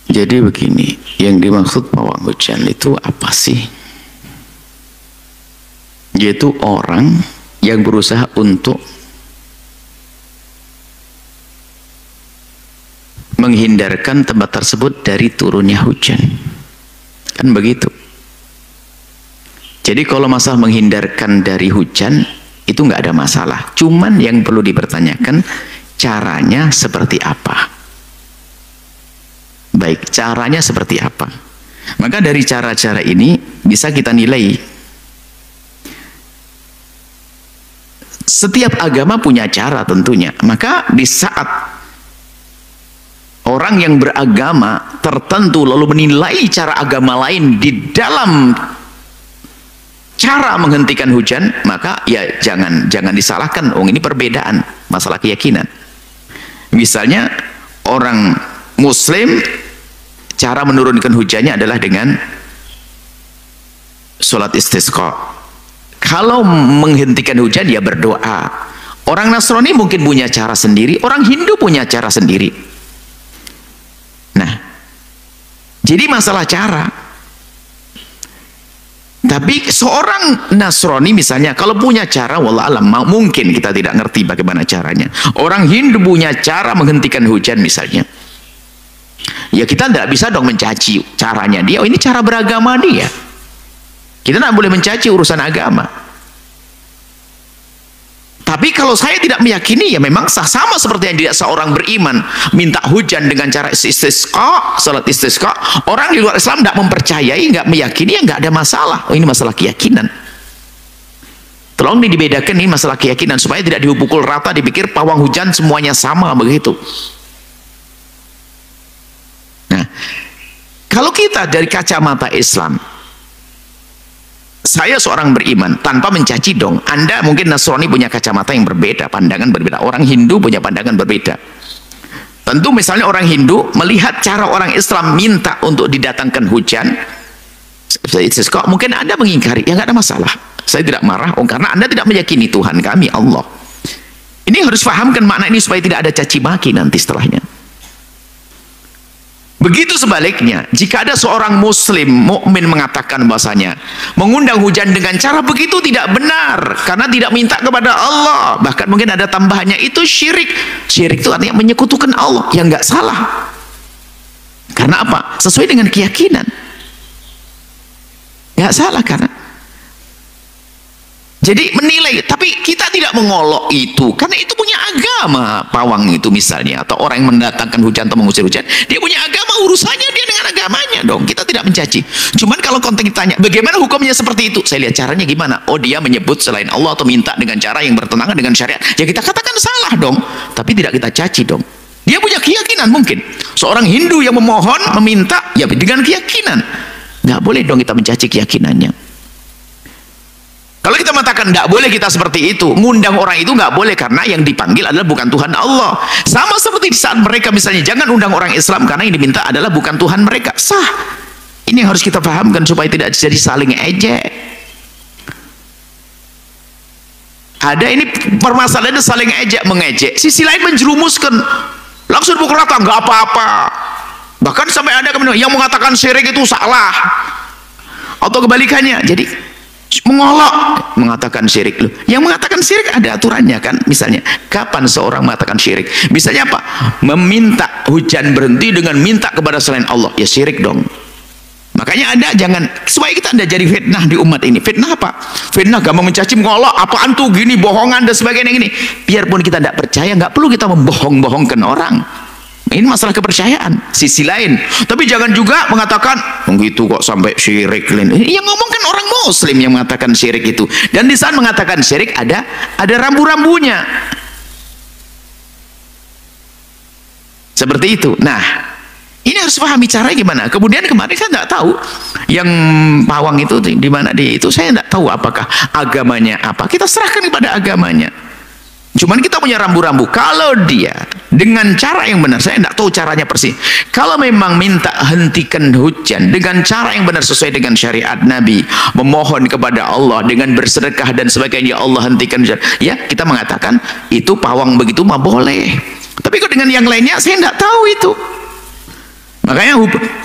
Jadi begini, yang dimaksud pawang hujan itu apa sih? Yaitu orang yang berusaha untuk menghindarkan tempat tersebut dari turunnya hujan. Kan begitu. Jadi kalau masalah menghindarkan dari hujan itu nggak ada masalah. Cuman yang perlu dipertanyakan caranya seperti apa. Baik, caranya seperti apa? Maka dari cara-cara ini bisa kita nilai. Setiap agama punya cara tentunya. Maka di saat orang yang beragama tertentu lalu menilai cara agama lain di dalam cara menghentikan hujan, maka ya jangan disalahkan. Oh, ini perbedaan masalah keyakinan. Misalnya orang Muslim cara menurunkan hujannya adalah dengan sholat istisqa. Kalau menghentikan hujan ya berdoa. Orang Nasrani mungkin punya cara sendiri, orang Hindu punya cara sendiri. Nah, jadi masalah cara. Tapi seorang Nasrani misalnya kalau punya cara, wallah alam, mungkin kita tidak ngerti bagaimana caranya. Orang Hindu punya cara menghentikan hujan misalnya. Ya kita tidak bisa dong mencaci caranya dia. Oh, ini cara beragama dia. Kita tidak boleh mencaci urusan agama. Tapi kalau saya tidak meyakini, ya memang sah, sama seperti yang tidak seorang beriman minta hujan dengan cara istisqa, salat istisqa. Orang di luar Islam tidak mempercayai, nggak meyakini, ya nggak ada masalah. Oh, ini masalah keyakinan. Tolong ini dibedakan, ini masalah keyakinan supaya tidak dipukul rata, dipikir pawang hujan semuanya sama begitu. Nah, kalau kita dari kacamata Islam, saya seorang beriman tanpa mencaci dong. Anda mungkin Nasrani punya kacamata yang berbeda, pandangan berbeda. Orang Hindu punya pandangan berbeda. Tentu misalnya orang Hindu melihat cara orang Islam minta untuk didatangkan hujan, mungkin Anda mengingkari, ya nggak ada masalah. Saya tidak marah, karena Anda tidak meyakini Tuhan kami Allah. Ini harus pahamkan makna ini supaya tidak ada caci maki nanti setelahnya. Begitu sebaliknya, jika ada seorang muslim mukmin mengatakan bahasanya mengundang hujan dengan cara begitu tidak benar karena tidak minta kepada Allah, bahkan mungkin ada tambahannya, itu syirik. Syirik itu artinya menyekutukan Allah, yang nggak salah. Karena apa? Sesuai dengan keyakinan. Nggak salah karena. Jadi menilai, tapi kita tidak mengolok itu karena itu punya agama. Pawang itu misalnya, atau orang yang mendatangkan hujan atau mengusir hujan, dia punya agama, urusannya dia dengan agamanya dong. Kita tidak mencaci. Cuman kalau konteks ditanya bagaimana hukumnya seperti itu, saya lihat caranya gimana. Oh, dia menyebut selain Allah atau minta dengan cara yang bertentangan dengan syariat, ya kita katakan salah dong, tapi tidak kita caci dong. Dia punya keyakinan. Mungkin seorang Hindu yang memohon, meminta, ya dengan keyakinan, nggak boleh dong kita mencaci keyakinannya. Kalau kita mengatakan tidak boleh kita seperti itu, ngundang orang itu nggak boleh karena yang dipanggil adalah bukan Tuhan Allah. Sama seperti di saat mereka misalnya jangan undang orang Islam karena yang diminta adalah bukan Tuhan mereka. Sah. Ini yang harus kita pahamkan supaya tidak jadi saling ejek. Ada ini permasalahannya saling ejek mengejek. Sisi lain menjerumuskan, langsung pukul rata, nggak apa-apa. Bahkan sampai ada yang mengatakan syirik itu salah, atau kebalikannya. Jadi mengolok, mengatakan syirik. Loh, yang mengatakan syirik ada aturannya kan. Misalnya kapan seorang mengatakan syirik, misalnya apa, meminta hujan berhenti dengan minta kepada selain Allah, ya syirik dong. Makanya Anda jangan, supaya kita tidak jadi fitnah di umat ini. Fitnah apa? Fitnah gampang mencaci, mengolok, apaan tuh gini, bohongan dan sebagainya gini. Biarpun kita tidak percaya, nggak perlu kita membohong-bohongkan orang. Ini masalah kepercayaan sisi lain. Tapi jangan juga mengatakan begitu kok sampai syirik. Yang ngomong kan orang muslim yang mengatakan syirik itu. Dan di saat mengatakan syirik ada rambu-rambunya. Seperti itu. Nah, ini harus pahami caranya gimana. Kemudian kemarin saya tidak tahu yang pawang itu di mana dia itu, saya tidak tahu apakah agamanya apa. Kita serahkan kepada agamanya. Cuman kita punya rambu-rambu. Kalau dia dengan cara yang benar, saya tidak tahu caranya persis. Kalau memang minta hentikan hujan dengan cara yang benar sesuai dengan syariat Nabi, memohon kepada Allah dengan bersedekah dan sebagainya, Allah hentikan hujan, ya kita mengatakan itu pawang begitu mah boleh. Tapi kalau dengan yang lainnya saya tidak tahu itu. Makanya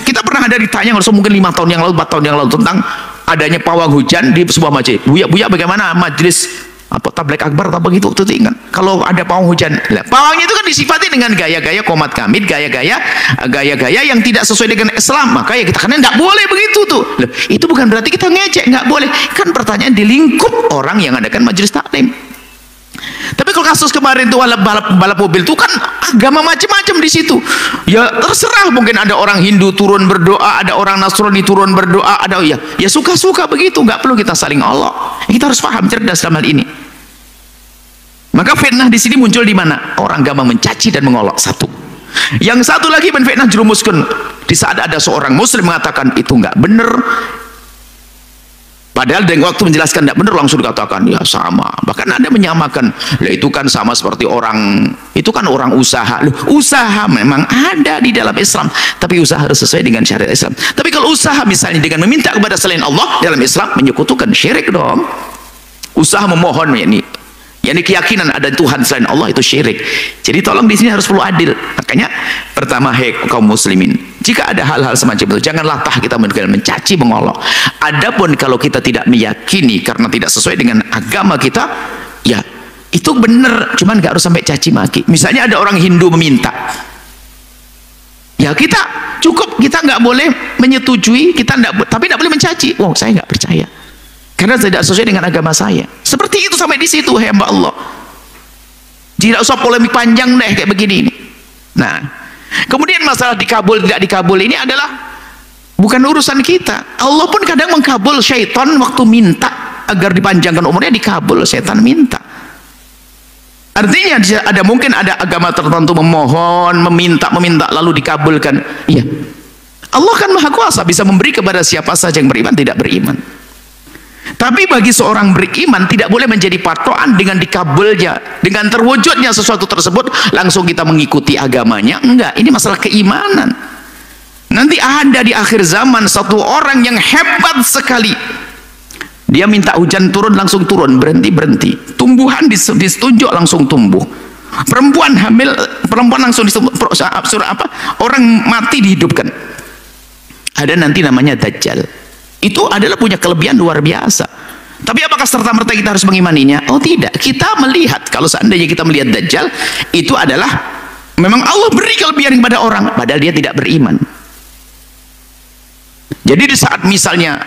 kita pernah ada ditanya mungkin 5 tahun yang lalu, 4 tahun yang lalu tentang adanya pawang hujan di sebuah masjid. Buya bagaimana majelis apa tabligh akbar atau begitu waktu itu kan, kalau ada pawang hujan, pawangnya itu kan disifati dengan gaya-gaya komat kamit, gaya-gaya yang tidak sesuai dengan Islam, maka ya kita karena tidak boleh begitu tuh. Itu bukan berarti kita ngejek, nggak boleh kan, pertanyaan di lingkup orang yang adakan majelis taklim. Tapi kalau kasus kemarin tuh balap mobil tuh kan agama macam-macam di situ. Ya terserah, mungkin ada orang Hindu turun berdoa, ada orang Nasrani turun berdoa, ada ya suka-suka begitu, nggak perlu kita saling Allah. Kita harus paham, cerdas dalam hal ini. Maka fitnah di sini muncul di mana? Orang gampang mencaci dan mengolok, satu. Yang satu lagi fitnah jerumuskan di saat ada seorang muslim mengatakan itu nggak benar. Padahal dengan waktu menjelaskan tidak benar langsung dikatakan ya sama. Bahkan ada menyamakan, lah itu kan sama seperti orang, itu kan orang usaha. Loh, usaha memang ada di dalam Islam, tapi usaha harus sesuai dengan syariat Islam. Tapi kalau usaha misalnya dengan meminta kepada selain Allah dalam Islam, menyekutukan syirik dong. Usaha memohon ini keyakinan ada Tuhan selain Allah, itu syirik. Jadi tolong di sini harus perlu adil. Makanya pertama, hei kaum muslimin, jika ada hal-hal semacam itu jangan latah kita mencaci mengolok. Adapun kalau kita tidak meyakini karena tidak sesuai dengan agama kita, ya itu benar, cuman nggak harus sampai caci maki. Misalnya ada orang Hindu meminta, ya kita cukup, kita nggak boleh menyetujui, tapi nggak boleh mencaci. Oh, saya nggak percaya karena tidak sesuai dengan agama saya. Seperti itu, sampai di situ, hamba Allah. Tidak usah polemik panjang deh kayak begini. Nah, kemudian masalah dikabul tidak dikabul ini adalah bukan urusan kita. Allah pun kadang mengkabul syaitan waktu minta agar dipanjangkan umurnya, dikabul, syaitan minta. Artinya ada mungkin ada agama tertentu memohon, meminta lalu dikabulkan. Iya. Allah kan maha kuasa, bisa memberi kepada siapa saja yang beriman, tidak beriman. Tapi bagi seorang beriman tidak boleh menjadi patokan dengan dikabulnya, dengan terwujudnya sesuatu tersebut langsung kita mengikuti agamanya. Enggak, ini masalah keimanan. Nanti ada di akhir zaman satu orang yang hebat sekali, dia minta hujan turun langsung turun, berhenti, tumbuhan ditunjuk langsung tumbuh, perempuan hamil, perempuan langsung orang mati dihidupkan. Ada nanti namanya Dajjal. Itu adalah punya kelebihan luar biasa. Tapi apakah serta-merta kita harus mengimaninya? Oh tidak, kita melihat, kalau seandainya kita melihat Dajjal, itu adalah memang Allah beri kelebihan kepada orang, padahal dia tidak beriman. Jadi di saat misalnya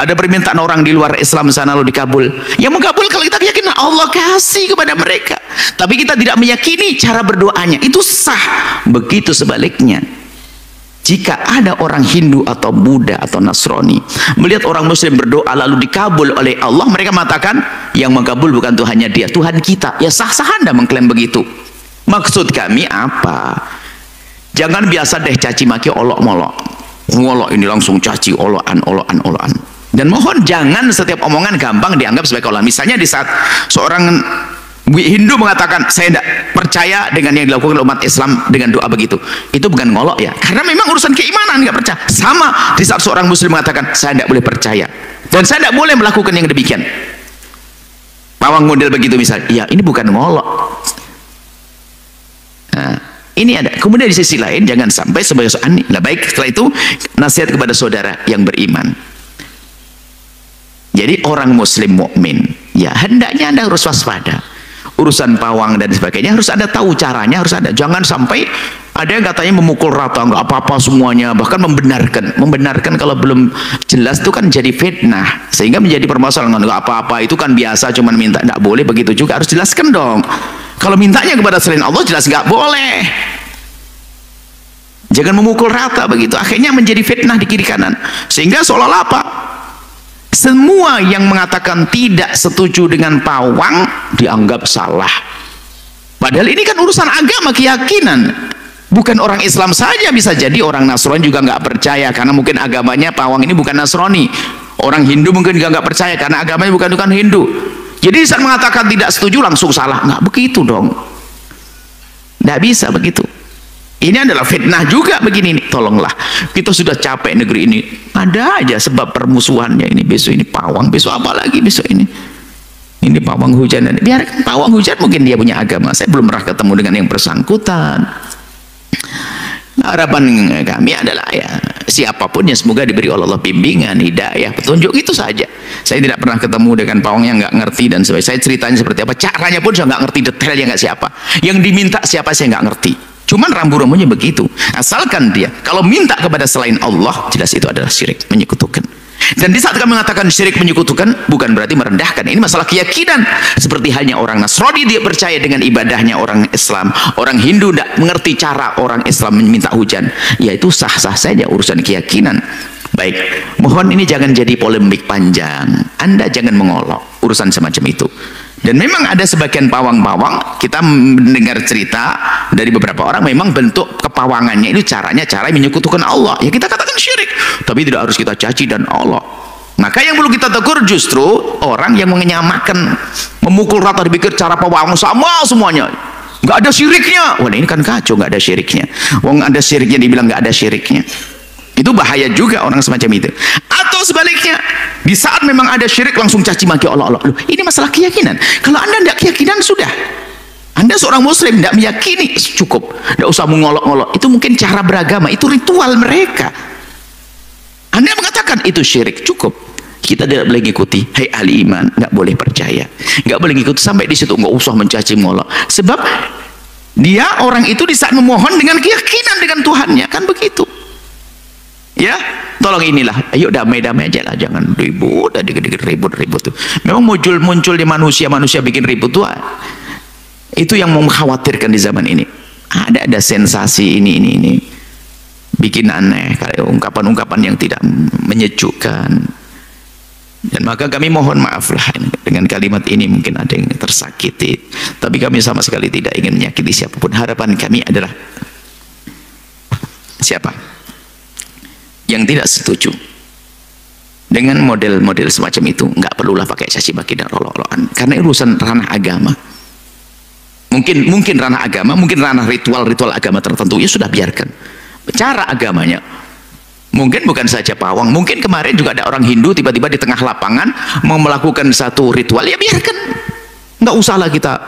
ada permintaan orang di luar Islam sana lalu dikabul, yang mengkabul kalau kita yakin Allah kasih kepada mereka, tapi kita tidak meyakini cara berdoanya, itu sah. Begitu sebaliknya, jika ada orang Hindu atau Buddha atau Nasrani melihat orang Muslim berdoa lalu dikabul oleh Allah, mereka mengatakan yang mengkabul bukan Tuhannya dia, Tuhan kita. Ya sah-sah Anda mengklaim begitu. Maksud kami apa? Jangan biasa deh caci maki, olok-molok. Ngolok ini langsung caci, olokan. Dan mohon jangan setiap omongan gampang dianggap sebagai kaulah. Misalnya di saat seorang Hindu mengatakan saya tidak percaya dengan yang dilakukan umat Islam dengan doa begitu, itu bukan ngolok ya, karena memang urusan keimanan, nggak percaya. Sama di saat seorang muslim mengatakan saya tidak boleh percaya dan saya tidak boleh melakukan yang demikian, pawang model begitu misalnya, ya ini bukan ngolok. Nah, ini ada. Kemudian di sisi lain jangan sampai sebagai soal ini. Nah, baik, setelah itu nasihat kepada saudara yang beriman. Jadi orang muslim mukmin, ya hendaknya Anda harus waspada. Urusan pawang dan sebagainya harus ada tahu caranya, harus ada. Jangan sampai ada yang katanya memukul rata, nggak apa-apa semuanya, bahkan membenarkan kalau belum jelas itu kan jadi fitnah, sehingga menjadi permasalahan. Nggak apa-apa, itu kan biasa, cuman minta. Nggak boleh begitu juga, harus jelaskan dong. Kalau mintanya kepada selain Allah jelas nggak boleh. Jangan memukul rata begitu, akhirnya menjadi fitnah di kiri kanan, sehingga seolah-olah apa? Semua yang mengatakan tidak setuju dengan pawang dianggap salah. Padahal ini kan urusan agama, keyakinan. Bukan orang Islam saja, bisa jadi orang Nasrani juga nggak percaya karena mungkin agamanya pawang ini bukan Nasrani. Orang Hindu mungkin juga nggak percaya karena agamanya bukan Hindu. Jadi saat mengatakan tidak setuju langsung salah, nggak begitu dong. Nggak bisa begitu. Ini adalah fitnah juga begini nih. Tolonglah, kita sudah capek negeri ini, ada aja sebab permusuhannya. Ini besok ini pawang, besok apa lagi besok ini pawang hujan. Biarkan pawang hujan, mungkin dia punya agama, saya belum pernah ketemu dengan yang bersangkutan. Harapan kami adalah ya siapapun yang semoga diberi oleh Allah bimbingan, hidayah, petunjuk, itu saja. Saya tidak pernah ketemu dengan pawang yang nggak ngerti dan sebagainya. Saya ceritanya seperti apa, caranya pun saya nggak ngerti detailnya, nggak siapa. Yang diminta siapa saya nggak ngerti. Cuman rambu-rambunya begitu. Asalkan dia kalau minta kepada selain Allah, jelas itu adalah syirik, menyekutukan. Dan di saat kami mengatakan syirik menyekutukan, bukan berarti merendahkan. Ini masalah keyakinan. Seperti halnya orang Nasrani, dia percaya dengan ibadahnya orang Islam. Orang Hindu tidak mengerti cara orang Islam meminta hujan. Ya itu sah-sah saja, urusan keyakinan. Baik, mohon ini jangan jadi polemik panjang. Anda jangan mengolok urusan semacam itu. Dan memang ada sebagian pawang-pawang, kita mendengar cerita dari beberapa orang, memang bentuk kepawangannya itu caranya cara menyekutukan Allah. Ya kita katakan syirik, tapi tidak harus kita caci dan Allah. Maka yang perlu kita tegur justru orang yang menyamakan, memukul rata, dipikir cara pawang sama semuanya, nggak ada syiriknya. Wah ini kan kacau, nggak ada syiriknya. Wong ada syiriknya dibilang nggak ada syiriknya. Itu bahaya juga orang semacam itu. Atau sebaliknya, di saat memang ada syirik langsung caci maki Allah. Loh, ini masalah keyakinan. Kalau Anda tidak keyakinan sudah. Anda seorang muslim tidak meyakini, cukup. Tidak usah mengolok-olok. Itu mungkin cara beragama, itu ritual mereka. Anda mengatakan itu syirik, cukup. Kita tidak boleh ikuti. Hai ahli iman, nggak boleh percaya. Nggak boleh ikuti sampai di situ, nggak usah mencaci mengolok. Sebab dia orang itu di saat memohon dengan keyakinan dengan Tuhannya, kan begitu. Ya, tolong inilah, ayo damai-damai aja lah, jangan ribut, dikit-dikit ribut tuh. Memang muncul di manusia bikin ribut tuh, itu yang mengkhawatirkan di zaman ini. Ada sensasi ini, bikin aneh, kayak ungkapan-ungkapan yang tidak menyejukkan. Dan maka kami mohon maaf lah dengan kalimat ini, mungkin ada yang tersakiti, tapi kami sama sekali tidak ingin menyakiti siapapun. Harapan kami adalah siapa yang tidak setuju dengan model-model semacam itu, nggak perlulah pakai caci maki dan olok-olokan, karena urusan ranah agama. Mungkin ranah agama, mungkin ranah ritual agama tertentu, ya sudah biarkan. Cara agamanya mungkin bukan saja pawang, mungkin kemarin juga ada orang Hindu tiba-tiba di tengah lapangan mau melakukan satu ritual, ya biarkan, nggak usahlah kita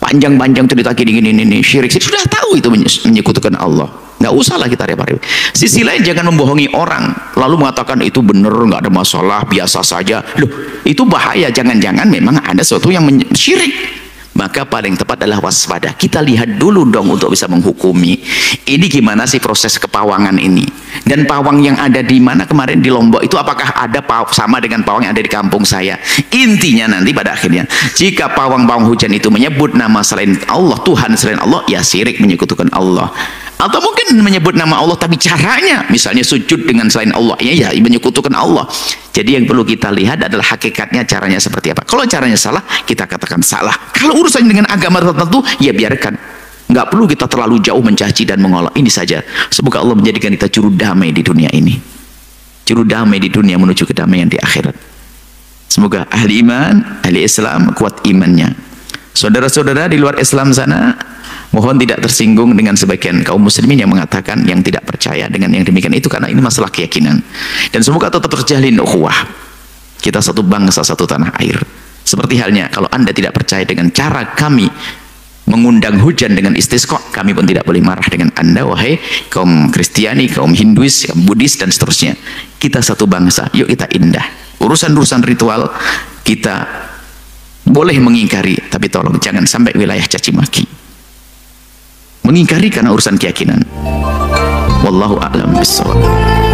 panjang-panjang cerita gini syirik. Sudah tahu itu menyekutukan Allah, nggak usahlah kita repot-repot. Sisi lain jangan membohongi orang lalu mengatakan itu benar, nggak ada masalah, biasa saja. Loh, itu bahaya. Jangan-jangan memang ada sesuatu yang syirik. Maka paling tepat adalah waspada. Kita lihat dulu dong untuk bisa menghukumi ini gimana sih proses kepawangan ini, dan pawang yang ada di mana kemarin di Lombok itu apakah ada sama dengan pawang yang ada di kampung saya. Intinya nanti pada akhirnya, jika pawang-pawang hujan itu menyebut nama selain Allah, Tuhan selain Allah, ya syirik, menyekutukan Allah. Atau mungkin menyebut nama Allah tapi caranya misalnya sujud dengan selain Allah, ya menyekutukan Allah. Jadi yang perlu kita lihat adalah hakikatnya, caranya seperti apa. Kalau caranya salah, kita katakan salah. Kalau urusan dengan agama tertentu, ya biarkan. Nggak perlu kita terlalu jauh mencaci dan mengolok. Ini saja. Semoga Allah menjadikan kita juru damai di dunia ini, juru damai di dunia menuju kedamaian di akhirat. Semoga ahli iman, ahli Islam kuat imannya. Saudara-saudara di luar Islam sana, mohon tidak tersinggung dengan sebagian kaum muslimin yang mengatakan, yang tidak percaya dengan yang demikian itu, karena ini masalah keyakinan. Dan semoga tetap terjalin ukhuwah. Kita satu bangsa, satu tanah air. Seperti halnya kalau Anda tidak percaya dengan cara kami mengundang hujan dengan istisqa, kami pun tidak boleh marah dengan Anda, wahai kaum Kristiani, kaum Hinduis, kaum Buddhis dan seterusnya. Kita satu bangsa, yuk kita indah. Urusan-urusan ritual kita boleh mengingkari, tapi tolong jangan sampai wilayah caci maki. Mengingkari karena urusan keyakinan. Wallahu a'lam bishawab.